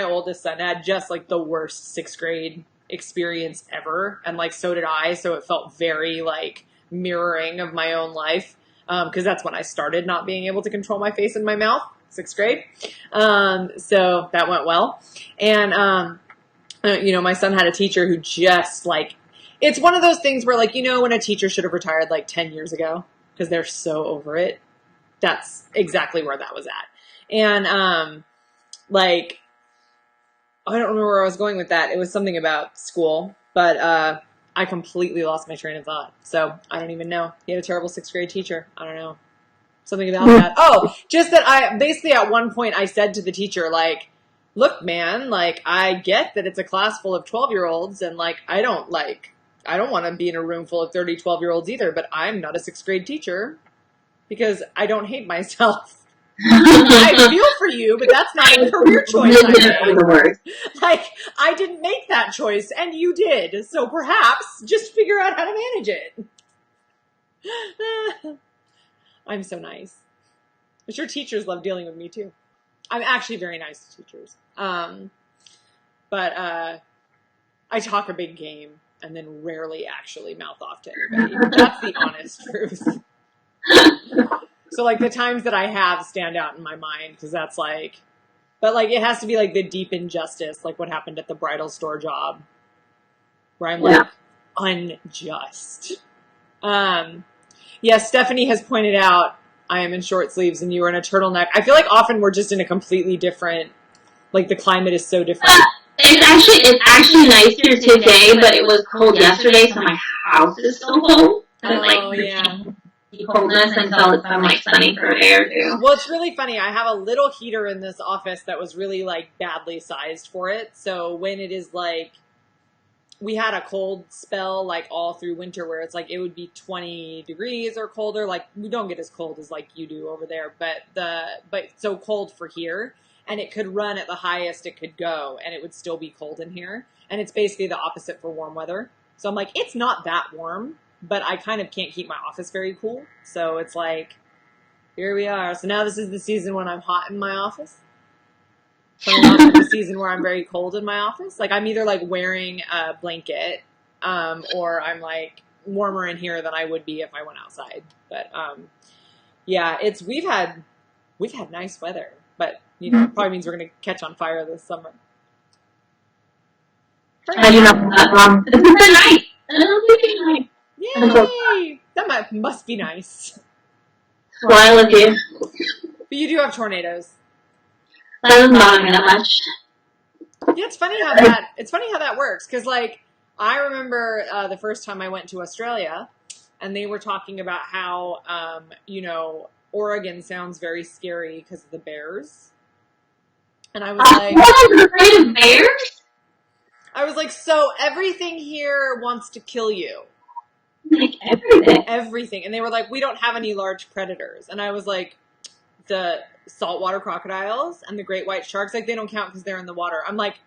oldest son had just, like, the worst 6th grade experience ever, and, like, so did I, so it felt very, like, mirroring of my own life, because that's when I started not being able to control my face and my mouth, 6th grade, so that went well. And, you know, my son had a teacher who just, like, it's one of those things where, like, you know, when a teacher should have retired, like, 10 years ago, because they're so over it. That's exactly where that was at. And, like, I don't remember where I was going with that. It was something about school. But I completely lost my train of thought. So I don't even know. He had a terrible 6th grade teacher. I don't know. Something about that. Oh, just that I basically at one point I said to the teacher, like, look, man, like, I get that it's a class full of 12-year-olds and like, I don't want to be in a room full of 30 12-year-olds either, but I'm not a 6th grade teacher because I don't hate myself. I feel for you, but that's not a career choice I made. Like, I didn't make that choice, and you did. So perhaps just figure out how to manage it. I'm so nice. I'm sure teachers love dealing with me, too. I'm actually very nice to teachers. But I talk a big game and then rarely actually mouth off to anybody. That's the honest truth. So, like, the times that I have stand out in my mind, because that's, like... But, like, it has to be, like, the deep injustice, like what happened at the bridal store job, where I'm, like, unjust. Yeah, Stephanie has pointed out I am in short sleeves and you are in a turtleneck. I feel like often we're just in a completely different... Like, the climate is so different.
It's actually nicer today, but it was cold yesterday, so my house is still cold. So
yeah.
Coldness until it's been like sunny for a day or two.
Well, it's really funny. I have a little heater in this office that was really like badly sized for it. So when it is like, we had a cold spell like all through winter where it's like it would be 20 degrees or colder. Like we don't get as cold as like you do over there, but so cold for here, and it could run at the highest it could go, and it would still be cold in here. And it's basically the opposite for warm weather. So I'm like, it's not that warm. But I kind of can't keep my office very cool. So it's like, here we are. So now this is the season when I'm hot in my office. So now the season where I'm very cold in my office. Like I'm either like wearing a blanket, or I'm like warmer in here than I would be if I went outside. But yeah, we've had nice weather. But you know, it probably means we're gonna catch on fire this summer.
I do not want that wrong. It's been nice. It's nice.
Yay! That must be nice.
Well, I live here.
But you do have tornadoes.
That doesn't bother me that much.
Yeah, it's funny how that works. Because, like, I remember the first time I went to Australia, and they were talking about how, you know, Oregon sounds very scary because of the bears. And I was like...
What? Afraid of bears?
I was like, so everything here wants to kill you.
Like everything.
Everything. And they were like, we don't have any large predators. And I was like, the saltwater crocodiles and the great white sharks, like, they don't count because they're in the water. I'm like,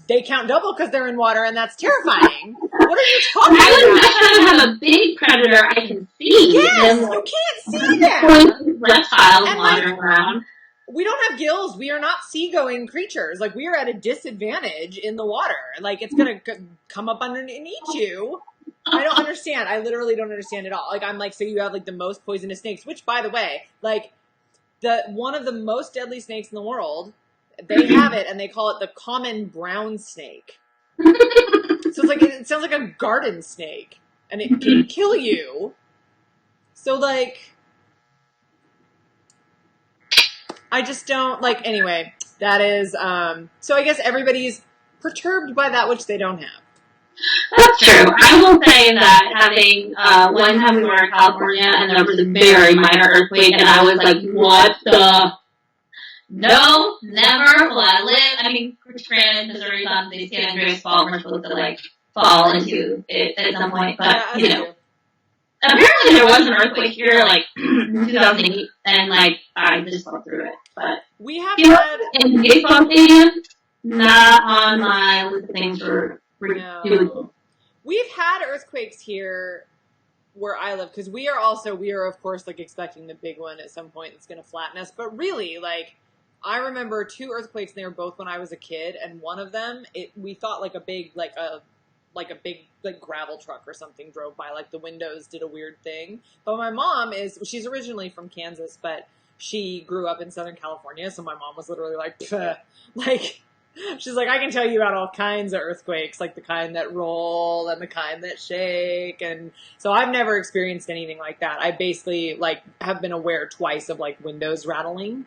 they count double because they're in water, and that's terrifying. What are you talking about?
I would much rather have a big predator I can see.
Yes, you can't see them.
Reptiles wandering around.
We don't have gills. We are not seagoing creatures. Like, we are at a disadvantage in the water. Like, it's going to come up under and eat you. I don't understand. I literally don't understand at all. Like, I'm like, so you have, like, the most poisonous snakes, which, by the way, like, one of the most deadly snakes in the world, they have it, and they call it the common brown snake. So it's like, it sounds like a garden snake, and it can kill you. So, like... I just don't, like, anyway, that is, so I guess everybody's perturbed by that which they don't have.
That's true. I will say that having, one time we were in California and there was a very minor earthquake and I was like, what the? No, never will I mean, granted, Missouri's on the San Andreas Fault, we're supposed to, like, fall into it at some point, but, you know. Apparently there was an earthquake here, like, in 2008, and, like, I just went through it. But
we have had...
in baseball stadium, not on my list of things for doing.
We've had earthquakes here where I live, because we are, of course, like, expecting the big one at some point that's going to flatten us. But really, like, I remember 2 earthquakes, and they were both when I was a kid, and one of them, we thought, like, a big gravel truck or something drove by, like the windows did a weird thing. But my mom she's originally from Kansas, but she grew up in Southern California, so my mom was literally like, pfft. Like, she's like, I can tell you about all kinds of earthquakes, like the kind that roll and the kind that shake, and so I've never experienced anything like that. I basically, like, have been aware twice of, like, windows rattling.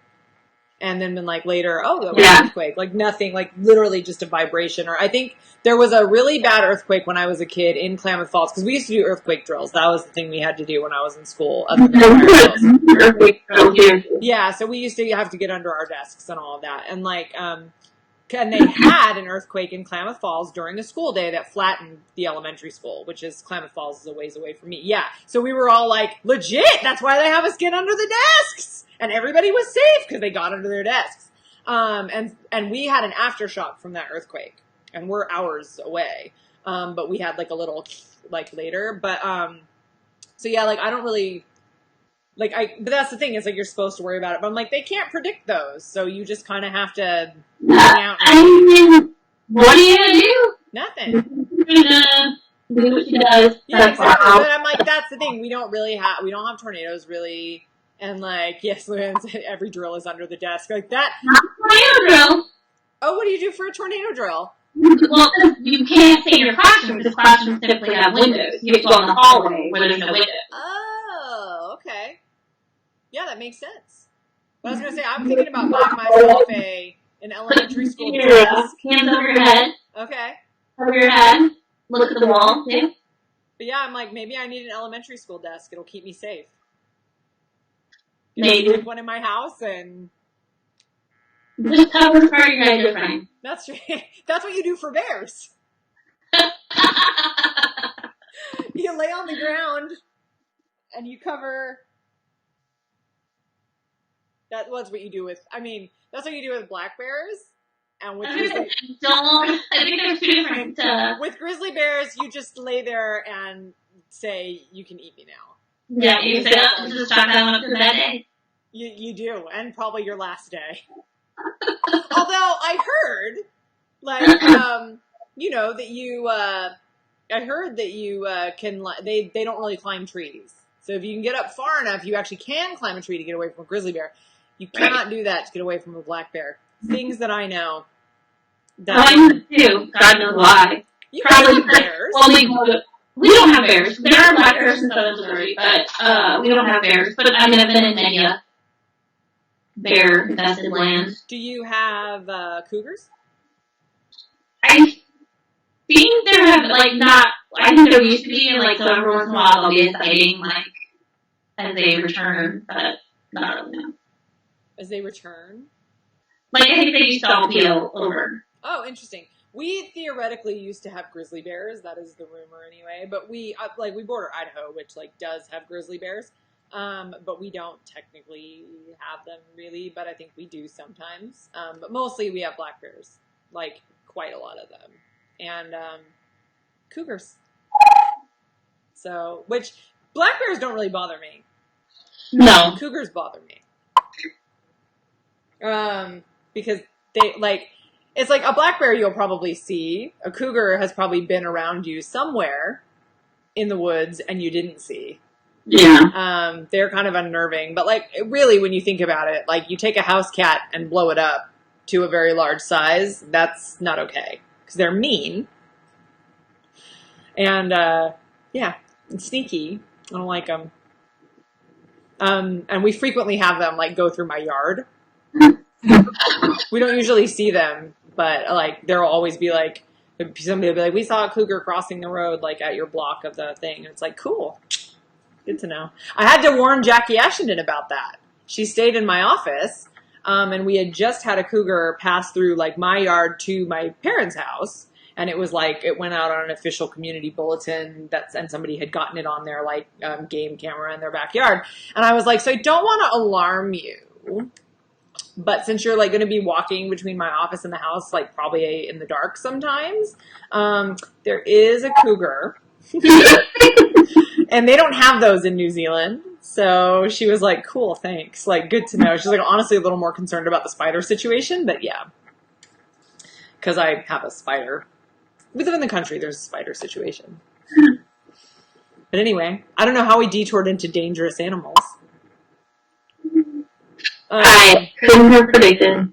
And then been like later, oh, that was an earthquake. Like nothing, like literally just a vibration. Or I think there was a really bad earthquake when I was a kid in Klamath Falls because we used to do earthquake drills. That was the thing we had to do when I was in school. Earthquake drills. Yeah, so we used to have to get under our desks and all of that. And like, and they had an earthquake in Klamath Falls during a school day that flattened the elementary school, which is Klamath Falls is a ways away from me. Yeah, so we were all like, legit, that's why they have us get under the desks. And everybody was safe because they got under their desks. And we had an aftershock from that earthquake. And we're hours away. But we had like a little, like later. But, so yeah, like I don't really, like but that's the thing is like you're supposed to worry about it. But I'm like, they can't predict those. So you just kind of have to hang out.
I mean, what are you going to do?
Nothing.
Do what she does.
Yeah, exactly. But I'm like, that's the thing. We don't have tornadoes really. And like, yes, every drill is under the desk. Like that.
Not a tornado drill.
Oh, what do you do for a tornado drill?
Well, you can't stay in your classroom because classrooms typically have windows. You have to go in the hallway where there's no windows.
Oh, okay. Yeah, that makes sense. But I was going to say, I'm thinking about buying myself an elementary school desk.
Hands over your head.
Okay.
Over your head. Look at the wall. Yeah.
But yeah, I'm like, maybe I need an elementary school desk. It'll keep me safe.
Maybe.
There's one in my house and...
Just cover part of your head different.
That's true. That's what you do for bears. You lay on the ground and you cover... That was what you do with... I mean, that's what you do with black bears. And with grizzly...
I think there's two different...
With grizzly bears, you just lay there and say, you can eat me now.
Yeah, you say, oh, just chalk that one up to that day.
You do, and probably your last day. Although I heard, like, you know, that you, I heard that you can, they don't really climb trees. So if you can get up far enough, you actually can climb a tree to get away from a grizzly bear. You cannot do that to get away from a black bear. Things that I know.
That I know too. God knows why.
You probably have bears.
Well, we don't have bears. There are black bears in southern Missouri, but we don't have bears. But I mean, I've been in many bear-infested land.
Do you have cougars?
I think there have, like, not... I think there used to be, like, so every once in a while there'll be a sighting, like, as they return, but not really now.
As they return?
Like, I think they used to all peel over.
Oh, interesting. We theoretically used to have grizzly bears. That is the rumor anyway. But we border Idaho, which like does have grizzly bears. But we don't technically have them really, but I think we do sometimes. But mostly we have black bears, like quite a lot of them. And cougars. So, which black bears don't really bother me.
No.
Cougars bother me. Because they like... It's like a black bear you'll probably see. A cougar has probably been around you somewhere in the woods and you didn't see.
Yeah.
They're kind of unnerving. But like really when you think about it, like you take a house cat and blow it up to a very large size, that's not okay. Because they're mean. And yeah, and sneaky. I don't like them. And we frequently have them like go through my yard. We don't usually see them. But, like, there will always be, like, somebody will be like, we saw a cougar crossing the road, like, at your block of the thing. And it's like, cool. Good to know. I had to warn Jackie Ashenden about that. She stayed in my office, and we had just had a cougar pass through, like, my yard to my parents' house. And it was, like, it went out on an official community bulletin, and somebody had gotten it on their, like, game camera in their backyard. And I was like, so I don't want to alarm you. But since you're, like, going to be walking between my office and the house, like, probably in the dark sometimes, there is a cougar. And they don't have those in New Zealand. So she was like, cool, thanks. Like, good to know. She's, like, honestly a little more concerned about the spider situation. But, yeah. Because I have a spider. We live in the country. There's a spider situation. But anyway, I don't know how we detoured into dangerous animals.
I couldn't have predicted.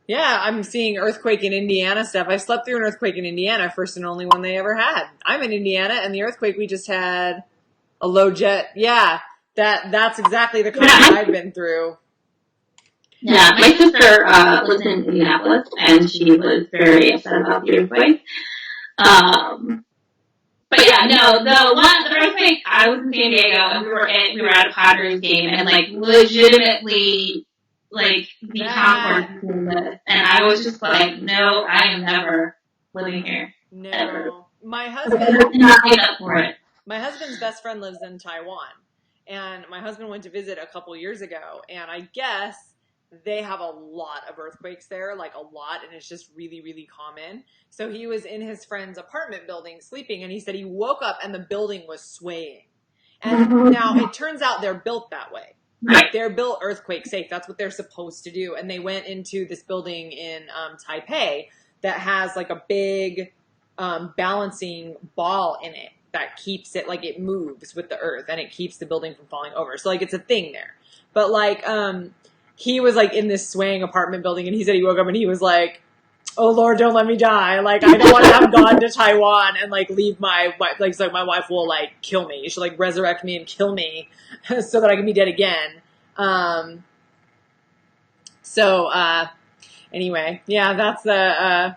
Yeah, I'm seeing earthquake in Indiana stuff. I slept through an earthquake in Indiana, first and only one they ever had. I'm in Indiana, and the earthquake we just had, a low jet. Yeah, that's exactly the kind I've been through.
Yeah, my sister lives in Indianapolis, and she was very upset about the earthquake. But yeah, no, the earthquake, I was in San Diego, and we were at a Padres game, and like legitimately, like the Concord and I was just like, no, I am never living here.
No,
ever.
My husband
did not make up for it.
My husband's best friend lives in Taiwan, and my husband went to visit a couple years ago, and I guess they have a lot of earthquakes there, like a lot, and it's just really, really common. So he was in his friend's apartment building sleeping, and he said he woke up and the building was swaying. And now it turns out they're built that way. Right. They're built earthquake safe. That's what they're supposed to do. And they went into this building in Taipei that has like a big balancing ball in it that keeps it, like it moves with the earth and it keeps the building from falling over. So like it's a thing there. But like he was like in this swaying apartment building, and he said he woke up and he was like, oh Lord, don't let me die. Like I don't want to have gone to Taiwan and like leave my wife. Like, so my wife will like kill me. She'll like resurrect me and kill me so that I can be dead again. Anyway, yeah, that's the,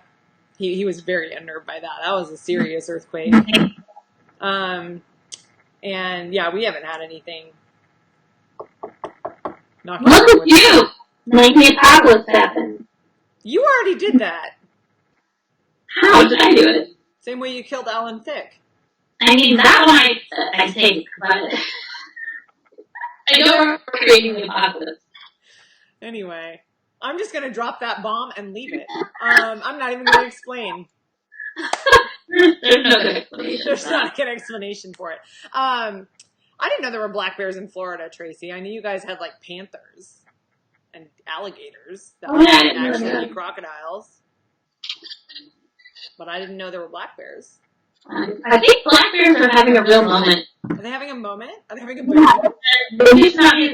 he was very unnerved by that. That was a serious earthquake. And yeah, we haven't had anything.
Look at you! Like the apocalypse happened.
You already did that.
How did I do it?
Same way you killed Alan Thicke.
I mean, that one I think, but I don't remember creating the apocalypse.
Anyway, I'm just going to drop that bomb and leave it. I'm not even going to explain.
There's no good explanation.
There's not a good explanation for it. I didn't know there were black bears in Florida, Tracy. I knew you guys had like panthers and alligators that were actually crocodiles. But I didn't know there were black bears.
I think black bears are having a real moment.
Are they having a moment? Are they having a moment?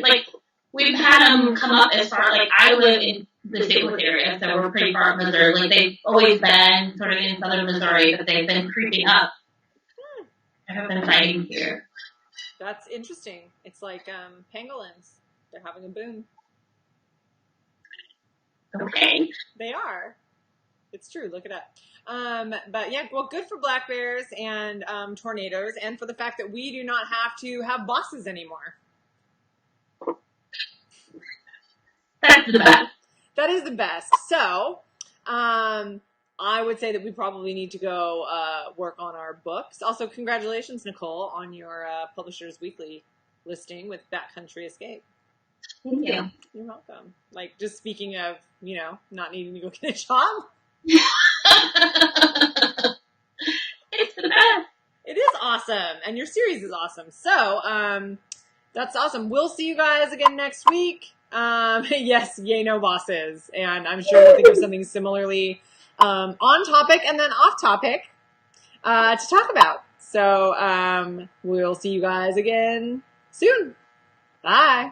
Like, we've had them come up as far, like, I live in the St. Louis area, so we're pretty far from Missouri. Like, they've always been sort of in southern Missouri, but they've been creeping up. I have been fighting here.
That's interesting. It's like pangolins. They're having a boom.
Okay.
They are. It's true. Look it up. But yeah, well, good for black bears and tornadoes, and for the fact that we do not have to have bosses anymore.
That's the best.
That is the best. So, I would say that we probably need to go work on our books. Also, congratulations, Nicole, on your Publishers Weekly listing with Backcountry Escape.
Thank you.
You're welcome. Like, just speaking of, you know, not needing to go get a job.
It's the best.
It is awesome. And your series is awesome. So, that's awesome. We'll see you guys again next week. Yes, yay, no bosses. And I'm sure we'll think of something similarly on topic and then off topic to talk about. So, we'll see you guys again soon. Bye.